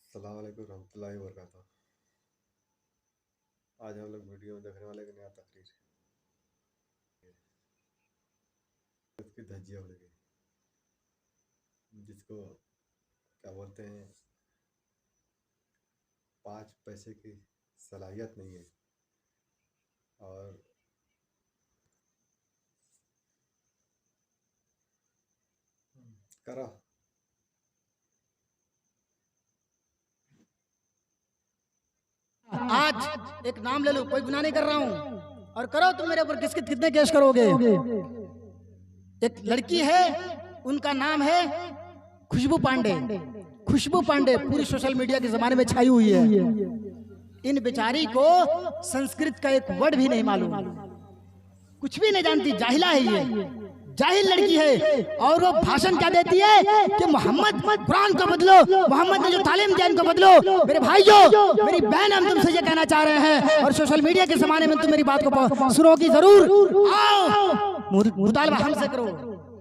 अस्सलाम वालेकुम रहमतुल्लाहि व बरकातहू। आज हम लोग वीडियो में देखने वाले एक नया तकरीर उसकी धज्जियां उड़ गई, जिसको क्या बोलते हैं, 5 पैसे की सलाहियत नहीं है और करा आज एक नाम ले लो, कोई गुनाह नहीं कर रहा हूँ, और करो तुम मेरे ऊपर किसके कितने केस करोगे। एक लड़की है, उनका नाम है खुशबू पांडे। खुशबू पांडे पूरी सोशल मीडिया के जमाने में छाई हुई है। इन बेचारी को संस्कृत का एक वर्ड भी नहीं मालूम, कुछ भी नहीं जानती, जाहिला है ये, जाहिल लड़की है। और वो भाषण क्या देती है कि मोहम्मद कुरान को बदलो, मोहम्मद ने जो तालीम दिया इनको बदलो। मेरे भाइयों, मेरी बहन, हम तुमसे ये कहना चाह रहे हैं, और सोशल मीडिया के जमाने में तुम मेरी बात को सुनोगी जरूर। आओ मुतालबा हमसे करो,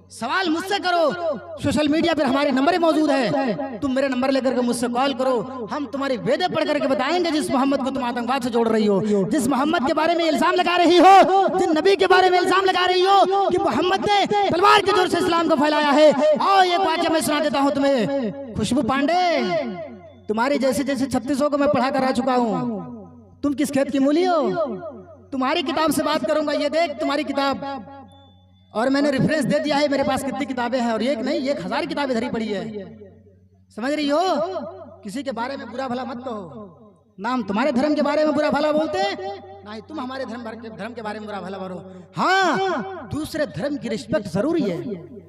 सवाल मुझसे करो। सोशल मीडिया पर हमारे नंबर मौजूद है, तुम मेरे नंबर लेकर के मुझसे कॉल करो। हम तुम्हारी वेदे पढ़ करके बताएंगे जिस मोहम्मद को तुम आतंकवाद से जोड़ रही हो, जिस मोहम्मद के बारे में इल्जाम लगा रही हो, जिस नबी के बारे में इल्जाम लगा रही हो कि मोहम्मद ने तलवार के जोर से इस्लाम को फैलाया है। और एक वाक्य मैं सुना देता हूँ तुम्हें। खुशबू पांडे, तुम्हारी जैसे जैसे 3600 को मैं पढ़ा कर आ चुका हूँ, तुम किस खेत की मूली हो? तुम्हारी किताब से बात करूंगा, ये देख तुम्हारी किताब, और मैंने रेफरेंस दे दिया है मेरे पास कितनी किताबें हैं, और एक नहीं 1000 किताबें धरी पड़ी है। समझ रही हो? किसी के बारे में बुरा भला मत कहो, नाम तुम्हारे धर्म के बारे में बुरा भला बोलते नहीं, तुम हमारे धर्म के बारे में बुरा भला बोलो। हाँ, दूसरे धर्म की रिस्पेक्ट जरूरी है।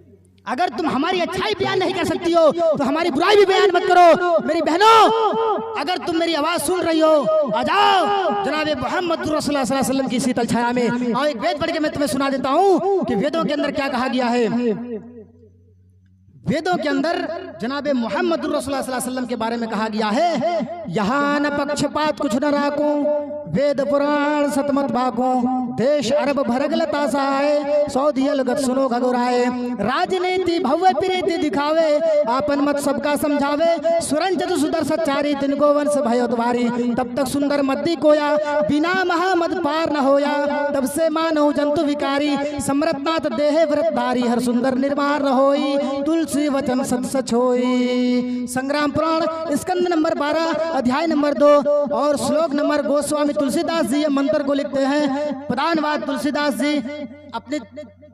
अगर तुम हमारी अच्छाई बयान नहीं कर सकती हो तो हमारी बुराई भी बयान मत करो। मेरी बहनों, अगर तुम मेरी आवाज सुन रही हो, आ जाओ जनाब मोहम्मद रसूलुल्लाह सल्लल्लाहु अलैहि वसल्लम की शीतल छाया में। और एक वेद पढ़ के मैं तुम्हें सुना देता हूँ कि वेदों के अंदर क्या कहा गया है। वेदों के अंदर जनाब मोहम्मद रसूलुल्लाह सल्लल्लाहु अलैहि वसल्लम के बारे में कहा गया है, यहाँ न पक्षपात कुछ न राखूं, वेद पुराण सतमत बाकूं, देश अरब भरगलता सहाय, सौदियल गत सुनो घगुराए, राजनीति भव्य प्रीति दिखावे, आपन मत सबका समझावे, सुरंजत सुदर सच्चारी, तिनको वंश भयो द्वारी, तब तक सुंदर मद्दी कोया, बिना महामद पार न होया, तब से मानव जंतु विकारी, समरत्नाथ देहे व्रतधारी, हर सुंदर निर्माण न होई, तुलसी वचन सत सच होई। संग्राम पुराण स्कंद नंबर 12 अध्याय नंबर 2 और श्लोक नंबर। गोस्वामी तुलसीदास जी ये मंत्र को लिखते हैं। प्रधानवाद तुलसीदास जी अपने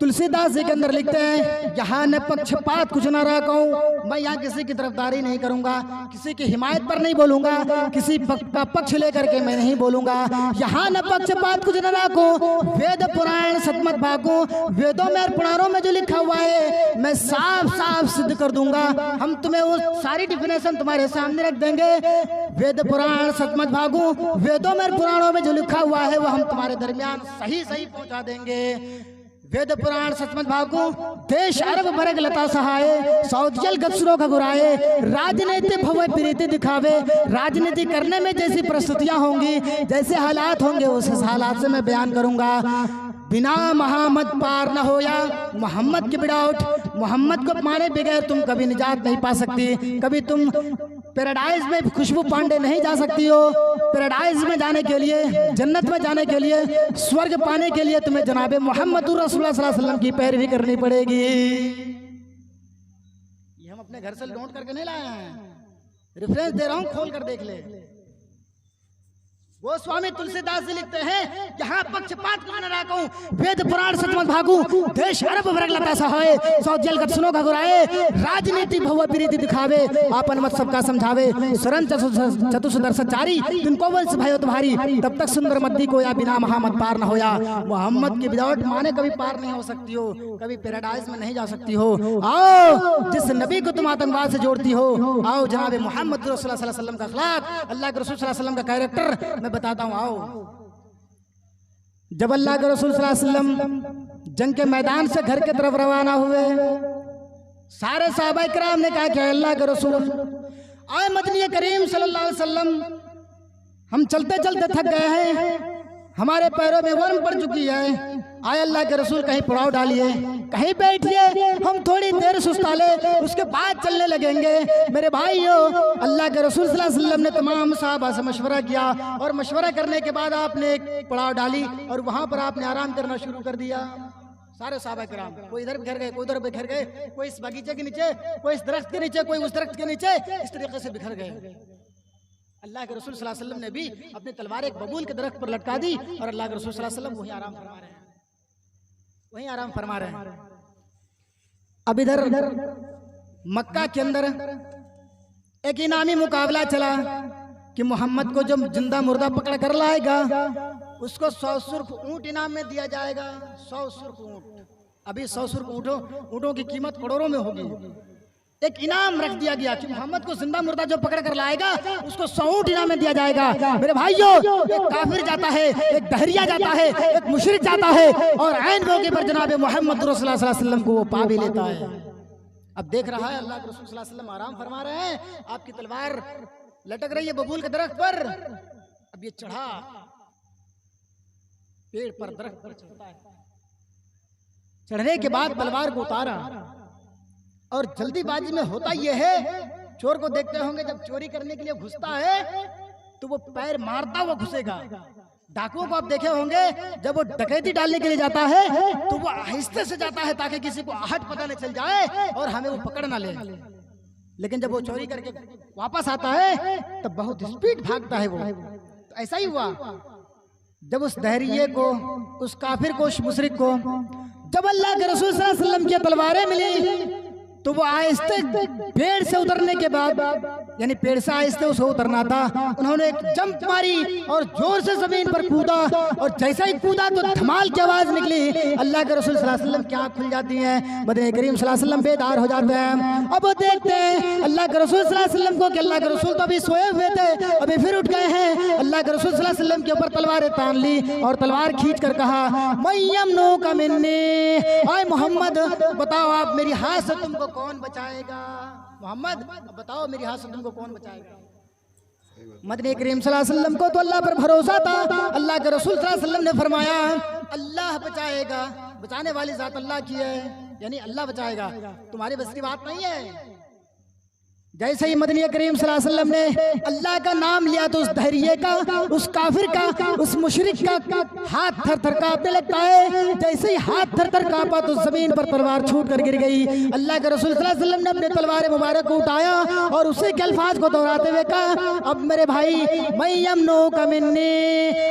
तुलसीदास जी के अंदर लिखते हैं, यहाँ न पक्षपात कुछ न रखूं, मैं यहाँ किसी की तरफदारी नहीं करूंगा, किसी की हिमायत पर नहीं बोलूंगा, किसी का पक्ष लेकर के मैं नहीं बोलूंगा। यहाँ न पक्षपात कुछ न रखूं, वेद पुराण सतमत भागूं, वेदों में और पुराणों में जो लिखा हुआ है मैं साफ साफ सिद्ध कर दूंगा। हम तुम्हें वो सारी डिफिनेशन तुम्हारे सामने रख देंगे। वेद पुराण सतमत भागूं, वेदों में और पुराणों में जो लिखा हुआ है वो हम तुम्हारे दरमियान सही सही पहुंचा देंगे। वेद पुराण सचमत भागू, देश अरब बरग लता सहाय, सौदियल गत्सुरो घगुराए, राजनीति भव्य प्रीति दिखावे। राजनीति करने में जैसी परिस्थितियां होंगी, जैसे हालात होंगे, उस हालात से मैं बयान करूंगा। बिना मोहम्मद पार न होया, मोहम्मद की विदाउट, मोहम्मद को माने बगैर तुम कभी निजात नहीं पा सकती। कभी तुम पैराडाइज में खुशबू पांडे नहीं जा सकती हो। पैराडाइज में जाने के लिए, जन्नत में जाने के लिए, स्वर्ग पाने के लिए तुम्हें जनाबे मोहम्मद रसूलुल्लाह सल्लल्लाहु अलैहि वसल्लम की पैरवी करनी पड़ेगी। ये हम अपने घर से नोट करके नहीं लाए हैं, रेफरेंस दे रहा हूं, खोल कर देख ले। वो स्वामी तुलसीदास जी लिखते हैं, यहाँ पक्षपात को न राखूं, वेद पुराण सतमत भागूं, देश अरब भरगलता सहाय, सौदियल गत सुनो घगुराए, राजनीति भव्य प्रीति दिखावे, आपन मत सबका समझावे, सरन चतुसुदर सच्चारी, तिनको वंश भयो तुम्हारी, तब तक सुंदर मद्दी कोया, बिना महामद पार न होया। मोहम्मद की विदाउट माने कभी पार नहीं हो सकती हो, कभी पैराडाइज में नहीं जा सकती हो। आओ जिस नबी को तुम आतंकवाद से जोड़ती हो, आओ जनाब मोहम्मद रसूलुल्लाह सल्लल्लाहु अलैहि वसल्लम का अखलाक, अल्लाह के रसूल सल्लल्लाहु अलैहि वसल्लम का कैरेक्टर मैं बताता हूँ। आओ, जब अल्लाह के रसूल सल्लल्लाहु अलैहि वसल्लम जंग के मैदान से घर की तरफ रवाना हुए, सारे सहाबा किराम ने कहा कि अल्लाह के रसूल, आए मदनी करीम सल्लल्लाहु अलैहि वसल्लम, हम चलते चलते थक गए हैं, हमारे पैरों में वर्म पड़ चुकी है, आए अल्लाह के रसूल कहीं पड़ाव डालिए, कहीं बैठिए, हम थोड़ी देर सुस्ता ले, उसके बाद चलने लगेंगे। मेरे भाइयों, अल्लाह के रसूल सल्लल्लाहु अलैहि वसल्लम ने तमाम सहाबा से मशवरा किया और मशवरा करने के बाद आपने एक पड़ाव डाली और वहां पर आपने आराम करना शुरू कर दिया। सारे सहाबा किराम, कोई इधर बिखर गए, कोई उधर बिखर गए, कोई इस बगीचे के नीचे, कोई इस दरख्त के नीचे, कोई उस दरख्त के नीचे, इस तरीके से बिखर गए। अल्लाह के रसूल सल्लल्लाहु अलैहि वसल्लम ने भी अपनी तलवार एक बबूल के दरख्त पर लटका दी और अल्लाह के रसूल सल्लल्लाहु अलैहि वसल्लम वहीं आराम फरमा रहे हैं, वहीं आराम फरमा रहे हैं। अब इधर मक्का के अंदर एक इनामी मुकाबला चला कि मोहम्मद को जो जिंदा मुर्दा पकड़ कर लाएगा उसको 100 सुर्ख ऊंट इनाम में दिया जाएगा। 100 सुर्ख ऊंट, अभी 100 सुर्ख ऊंटों की कीमत करोड़ों में होगी। एक इनाम रख दिया गया कि मोहम्मद को जिंदा मुर्दा जो पकड़ कर लाएगा उसको 100 ऊंट इनाम में दिया जाएगा। मेरे भाइयों, एक काफिर जाता है, एक दहरिया जाता है, एक मुशरिक जाता है और ऐन मौके पर जनाब मोहम्मद रसूलुल्लाह सल्लल्लाहु अलैहि वसल्लम को वो पा भी लेता है। अब देख रहा है अल्लाह के रसूल सल्लल्लाहु अलैहि वसल्लम आराम फरमा रहे हैं, आपकी तलवार लटक रही है बबूल के दरख्त पर। अब ये चढ़ा पेड़ पर, दरख्त पर चढ़ता है, चढ़ने के बाद तलवार को उतारा और जल्दीबाजी में होता यह है, चोर को देखते होंगे जब चोरी करने के लिए घुसता है तो वो पैर मारता हुआ घुसेगा। डाकुओं को आप देखे होंगे जब वो डकैती डालने के लिए जाता है तो वो आहिस्ते से जाता है ताकि किसी को आहट पता न चल जाए और हमें वो पकड़ ना ले। लेकिन जब वो चोरी करके वापस आता है तब बहुत स्पीड भागता है वो। तो ऐसा ही हुआ जब उस दहरिये को, उस काफिर को, उस मुशरिक को जब अल्लाह के रसूल सल्लल्लाहु अलैहि वसल्लम की तलवारें मिली तो वो आहिस्ते पेड़ से उतरने के बाद, यानी पेड़ से आहिस्ते उसे उतरना था, उन्होंने एक जंप मारी और जोर से जमीन पर कूदा और जैसा ही कूदा तो धमाल की आवाज निकली। अल्लाह के रसूल सल्लल्लाहु अलैहि वसल्लम की आंख खुल जाती है, मदीने करीम सल्लल्लाहु अलैहि वसल्लम बेदार हो जाते हैं। अब वो देखते हैं अल्लाह के रसूल सल्लल्लाहु अलैहि वसल्लम को कि अल्लाह के रसूल तो अभी सोए हुए थे, अभी फिर उठ गए हैं। अल्लाह के रसूल सल्लल्लाहु अलैहि वसल्लम के ऊपर तलवारें तान ली और तलवार खींच कर कहा, मय्यम नो का मिन्नी, आए मोहम्मद बताओ आप मेरी हाथ से तुमको कौन बचाएगा? मोहम्मद बताओ मेरी हाथ से तुमको कौन बचाएगा? मदीने करीम सल्लल्लाहु अलैहि वसल्लम को तो अल्लाह पर भरोसा था। अल्लाह के रसूल सल्लल्लाहु अलैहि वसल्लम ने फरमाया अल्लाह बचाएगा, बचाने वाली जात अल्लाह की है, यानी अल्लाह बचाएगा, तुम्हारी बस की बात नहीं है। जैसे ही मदीने करीम सल्लल्लाहु अलैहि वसल्लम ने अल्लाह का नाम लिया तो उस दहरिये का, उस काफिर का, उस मुशरिक का हाथ थर थर कांपने लगता है। जैसे ही हाथ थर थर कांपा तो जमीन पर तलवार छूट कर गिर गई। अल्लाह के रसूल सल्लल्लाहु अलैहि वसल्लम ने अपने तलवार मुबारक को उठाया और उसी के अल्फाज को दोहराते हुए कहा, अब मेरे भाई मय्यम नो का मिन्नी,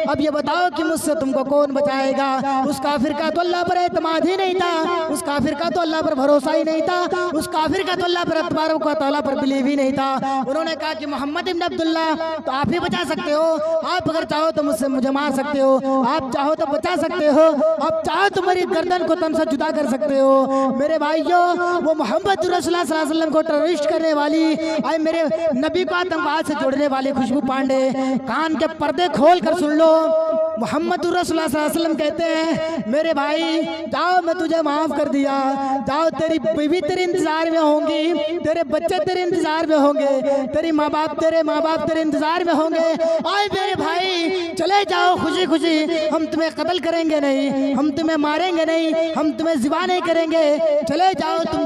अब ये बताओ कि मुझसे तुमको कौन बचाएगा? उस काफिर का तो अल्लाह पर एतमाद ही नहीं था, उस काफिर का तो अल्लाह पर भरोसा ही नहीं था, उस काफिर का तो अल्लाह पर तबारक व तआला पर भी नहीं था। उन्होंने कहा कि मोहम्मद इब्न अब्दुल्लाह तो आप ही बचा सकते हो, आप अगर चाहो तो मुझे मार सकते हो, आप चाहो तो बचा सकते हो, आप चाहो तो मेरी गर्दन को तन से जुदा कर सकते हो। मेरे भाइयों, वो मोहम्मद रसूलुल्लाह सल्लल्लाहु अलैहि वसल्लम को टेररिस्ट करने वाली, आए मेरे नबी को आतंकवाद से जोड़ने वाली खुशबू पांडे, कान के पर्दे खोल कर सुन लो। मोहम्मद रसूलुल्लाह सल्लल्लाहु अलैहि वसल्लम कहते हैं मेरे भाई जाओ, मैं तुझे माफ कर दिया, जाओ, तेरी बीवी तेरे इंतजार में होंगी, तेरे बच्चे तेरे इंतजार में होंगे, तेरे माँ बाप तेरे इंतजार में होंगे। आए मेरे भाई चले जाओ खुशी खुशी, हम तुम्हें कत्ल करेंगे नहीं, हम तुम्हें मारेंगे नहीं, हम तुम्हें ज़िबा नहीं करेंगे, चले जाओ तुम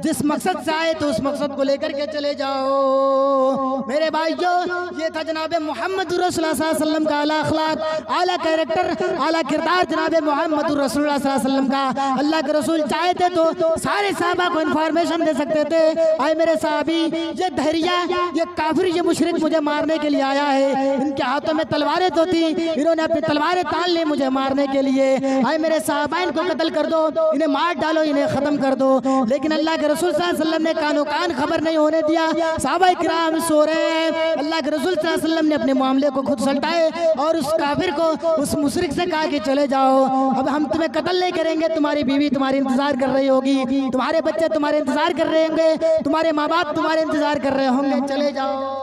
जिस मकसद से आए तो उस मकसद को लेकर के चले जाओ। मेरे भाइयों, ये था जनाब मोहम्मद रसूलुल्लाह सल्लल्लाहु अलैहि वसल्लम का आला अखलाक, आला कैरेक्टर, आला किरदार जनाब मोहम्मद रसूलुल्लाह सल्लल्लाहु अलैहि वसल्लम का। अल्लाह के रसूल चाहते तो सारे साहबा को इन्फॉर्मेशन दे सकते थे, आए मेरे साहबी ये दहरिया, ये काफिर, ये मुशरिक मुझे मारने के लिए आया है, इनके हाथों में तलवारें तो थी, इन्होंने अपनी तलवारें तान ली मुझे मारने के लिए। आए मेरे साहबा इनको कत्ल कर दो, इन्हें मार डालो, इन्हें खत्म कर दो। लेकिन अल्लाह के रसूल सल्लल्लाहु अलैहि वसल्लम ने कानो कान खबर नहीं होने दिया। साहबा इकराम सो रहे हैं, अल्लाह के रसूल सल्लल्लाहु अलैहि वसल्लम ने अपने मामले को खुद सल्टाए और उस काफिर को, उस मुशरिक से कहा कि चले जाओ, अब हम तुम्हें कत्ल नहीं करेंगे, तुम्हारी बीवी तुम्हारी इंतजार कर रही होगी, तुम्हारे बच्चे तुम्हारे इंतजार कर रहे होंगे, तुम्हारे माँ बाप तुम्हारे इंतजार कर रहे होंगे, चले जाओ।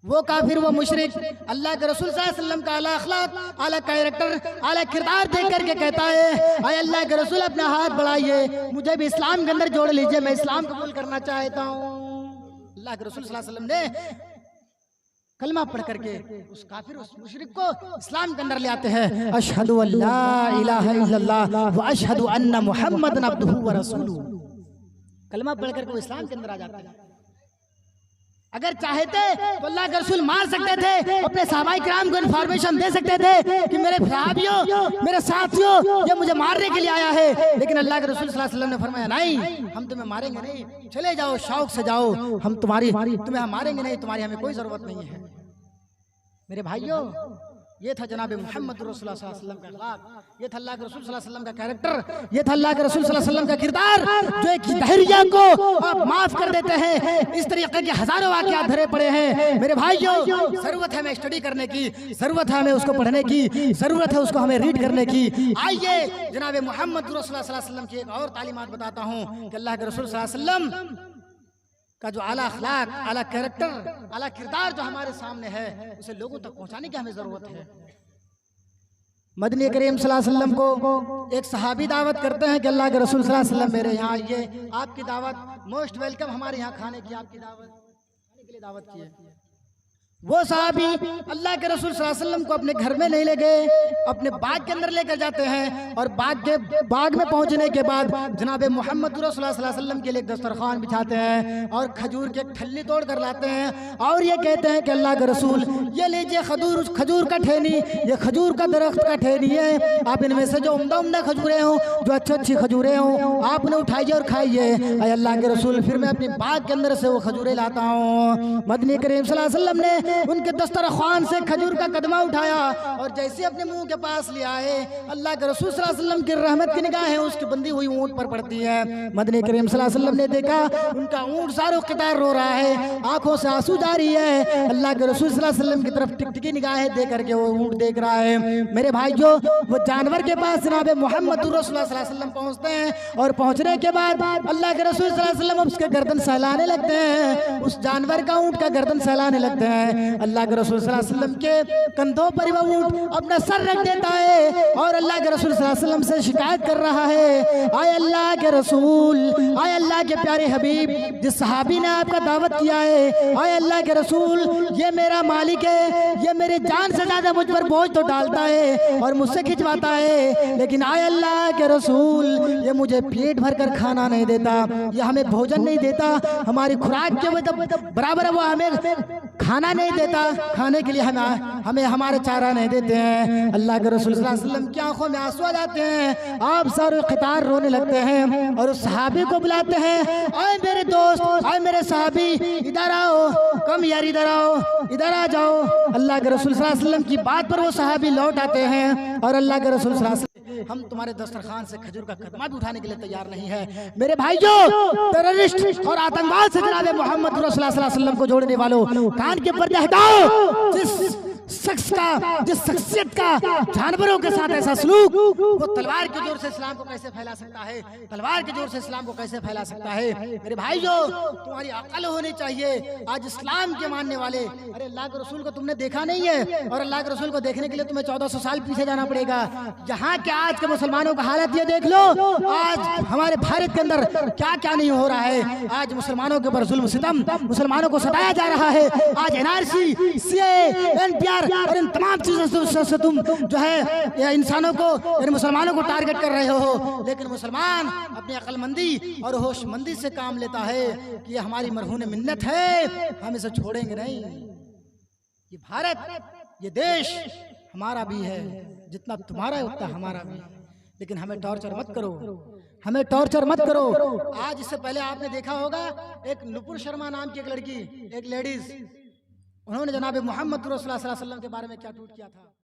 वो काफिर, वो मुशरिक अल्लाह के रसूल सल्लल्लाहु अलैहि वसल्लम का आला अखलाक, आला कैरेक्टर, आला किरदार देख करके कहता है आए अल्लाह के रसूल अपना हाथ बढ़ाइए, मुझे भी इस्लाम के अंदर जोड़ लीजिए, मैं इस्लाम कबूल करना चाहता हूँ। अल्लाह के रसूल सल्लल्लाहु अलैहि वसल्लम ने कलमा पढ़ करके उस काफिर उस मुशरिक को इस्लाम के अंदर ले आते हैं। अशहदु अल्ला इलाहा इल्लल्लाह व अशहदु अन्ना मुहम्मदन अब्दुहु व रसूलुहु। कलमा पढ़ करके वो इस्लाम के अंदर आ जाते हैं। अगर चाहते तो अल्लाह के रसूल मार सकते थे, अपने सहाबाए किराम को इन्फॉर्मेशन दे सकते थे कि मेरे सहाबियों, मेरे साथियों, ये मुझे मारने के लिए आया है। लेकिन अल्लाह के रसूल सल्लल्लाहु अलैहि वसल्लम ने फरमाया नहीं, हम तुम्हें मारेंगे नहीं, चले जाओ शौक से जाओ, हम तुम्हें मारेंगे नहीं, तुम्हारी हमें कोई जरूरत नहीं है। मेरे भाइयों, ये था जनाब मोहम्मद रसूलुल्लाह सल्लल्लाहु अलैहि वसल्लम का अखलाक, ये था अल्लाह के रसूल सल्लल्लाहु अलैहि वसल्लम का कैरेक्टर, ये था अल्लाह के रसूल सल्लल्लाहु अलैहि वसल्लम का किरदार, जो एक दहरिया को आप माफ कर देते हैं। इस तरीके के हजारों वाकयात धरे पड़े हैं। मेरे भाइयों, जरूरत है हमें स्टडी करने की, जरूरत है हमें उसको पढ़ने की, जरूरत है उसको हमें रीड करने की। आइए जनाब मोहम्मद रसूलुल्लाह सल्लल्लाहु अलैहि वसल्लम की एक और तालीमात बताता हूँ कि अल्लाह के रसूल सल्लल्लाहु अलैहि वसल्लम का जो आला अखलाक, आला कैरेक्टर, आला किरदार जो हमारे सामने है, उसे लोगों तक पहुंचाने की हमें जरूरत है। मदनी करीम सल्लल्लाहु अलैहि वसल्लम को एक सहाबी दावत करते हैं कि अल्लाह के रसूल सल्लल्लाहु अलैहि वसल्लम मेरे यहाँ आइए, आपकी दावत मोस्ट वेलकम, हमारे यहाँ खाने की आपकी दावत, खाने के लिए दावत की है। वो सहाबी अल्लाह के रसूल सल्लल्लाहु अलैहि वसल्लम को अपने घर में नहीं ले गए, अपने बाग के अंदर लेकर जाते हैं। और बाग में पहुंचने के बाद जनाब मोहम्मद रसूलुल्लाह सल्लल्लाहु अलैहि वसल्लम के लिए एक दस्तरखान बिछाते हैं और खजूर के ठल्ली तोड़ कर लाते हैं और ये कहते हैं कि अल्लाह के रसूल, ये लीजिए खजूर का ठेनी, ये खजूर का दरख्त का ठेनी है, आप इनमें से जो उम्दा खजूरें हों, जो अच्छी खजूरें हों, आपने उठाइए और खाइए। अल्लाह के रसूल, फिर मैं अपने बाग के अंदर से वो खजूरें लाता हूँ। मदनी करीम सल्लल्लाहु अलैहि वसल्लम ने उनके दस्तरखान से खजूर का कदमा उठाया और जैसे अपने मुंह के पास ले आए, अल्लाह के रसूल सल्लल्लाहु अलैहि वसल्लम की रहमत की निगाहें उसकी बंधी हुई ऊंट पर पड़ती है। मदनी करीम सल्लल्लाहु अलैहि वसल्लम ने देखा उनका ऊंट सारो कितार रो रहा है, आंखों से आंसू जारी है। अल्लाह के रसूल सल्लल्लाहु अलैहि वसल्लम की तरफ टिकटिकी निगाहें दे करके वो ऊंट देख रहा है। मेरे भाइयों, वो जानवर के पास जनाब मोहम्मद रसूलुल्लाह सल्लल्लाहु अलैहि वसल्लम पहुंचते हैं और पहुंचने के बाद अल्लाह के रसूल सल्लल्लाहु अलैहि वसल्लम उसके गर्दन सहलाने लगते हैं, उस जानवर का ऊंट का गर्दन सहलाने लगते हैं। अल्लाह के रसूल सल्लल्लाहु अलैहि वसल्लम के कंधों पर वो ऊंट अपना सर रख देता है और अल्लाह के रसूल सल्लल्लाहु अलैहि वसल्लम से शिकायत कर रहा है, आए अल्लाह के रसूल, आए अल्लाह के प्यारे हबीब, जिस सहाबी ने आपका दावत किया है, आए अल्लाह के रसूल, ये मेरा मालिक है, ये मेरी जान से ज्यादा मुझ पर बोझ तो डालता है और मुझसे खिंचवाता है, लेकिन आए अल्लाह के रसूल, ये मुझे पेट भर कर खाना नहीं देता, ये हमें भोजन नहीं देता, हमारी खुराक के बराबर वो हमें खाना नहीं देता, खाने के लिए हमें हमारे चारा नहीं देते हैं। अल्लाह के रसूल सल्लल्लाहु अलैहि वसल्लम की आंखों में आंसू आ जाते हैं, आप सारे क़ितार रोने लगते हैं और उस सहाबी को बुलाते हैं, आए मेरे दोस्त, आए मेरे सहाबी, इधर आओ, कम यार इधर आओ, इधर आ जाओ। अल्लाह के रसूल सल्लल्लाहु अलैहि वसल्लम की बात पर वो सहाबी लौट आते हैं और अल्लाह के रसूल सल्लल्लाहु अलैहि वसल्लम, हम तुम्हारे दस्तरखान से खजूर का कदमा भी उठाने के लिए तैयार नहीं है। मेरे भाइयों, टेररिस्ट और आतंकवाद से जनाब मोहम्मद रसूलुल्लाह सल्लल्लाहु अलैहि वसल्लम को जोड़ने वालों, कान के पर्दे हटाओ। जिस शख्सियत का जानवरों के साथ ऐसा सलूक, वो तलवार के जोर से इस्लाम को कैसे फैला सकता है, तलवार के जोर से इस्लाम को कैसे फैला सकता है। मेरे भाइयों, तुम्हारी अकल होनी चाहिए। आज इस्लाम के मानने वाले, अरे अल्लाह के रसूल को तुमने देखा नहीं है और अल्लाह के रसूल को देखने के लिए तुम्हें 1400 साल पीछे जाना पड़ेगा। यहाँ के आज के मुसलमानों का हालत ये देख लो, आज हमारे भारत के अंदर क्या क्या नहीं हो रहा है। आज मुसलमानों के ऊपर जुल्म सितम, मुसलमानों को सताया जा रहा है। आज NRC, CAA, NPR और इन तमाम चीजों से तुम जो है इंसानों को, मुसलमानों को टारगेट कर रहे हो, लेकिन मुसलमान अपनी अक्लमंदी और होशमंदी से काम लेता है कि ये हमारी मरहून मिन्नत है, हम इसे छोड़ेंगे नहीं। ये भारत, ये देश हमारा भी है, जितना तुम्हारा है उतना हमारा भी है, लेकिन हमें टॉर्चर मत करो, हमें टॉर्चर मत करो। आज इससे पहले आपने देखा होगा एक नुपुर शर्मा नाम की एक लड़की, एक लेडीज, उन्होंने जनाब मोहम्मद रसूलुल्लाह सल्लल्लाहु अलैहि वसल्लम के बारे में क्या ट्वीट किया था।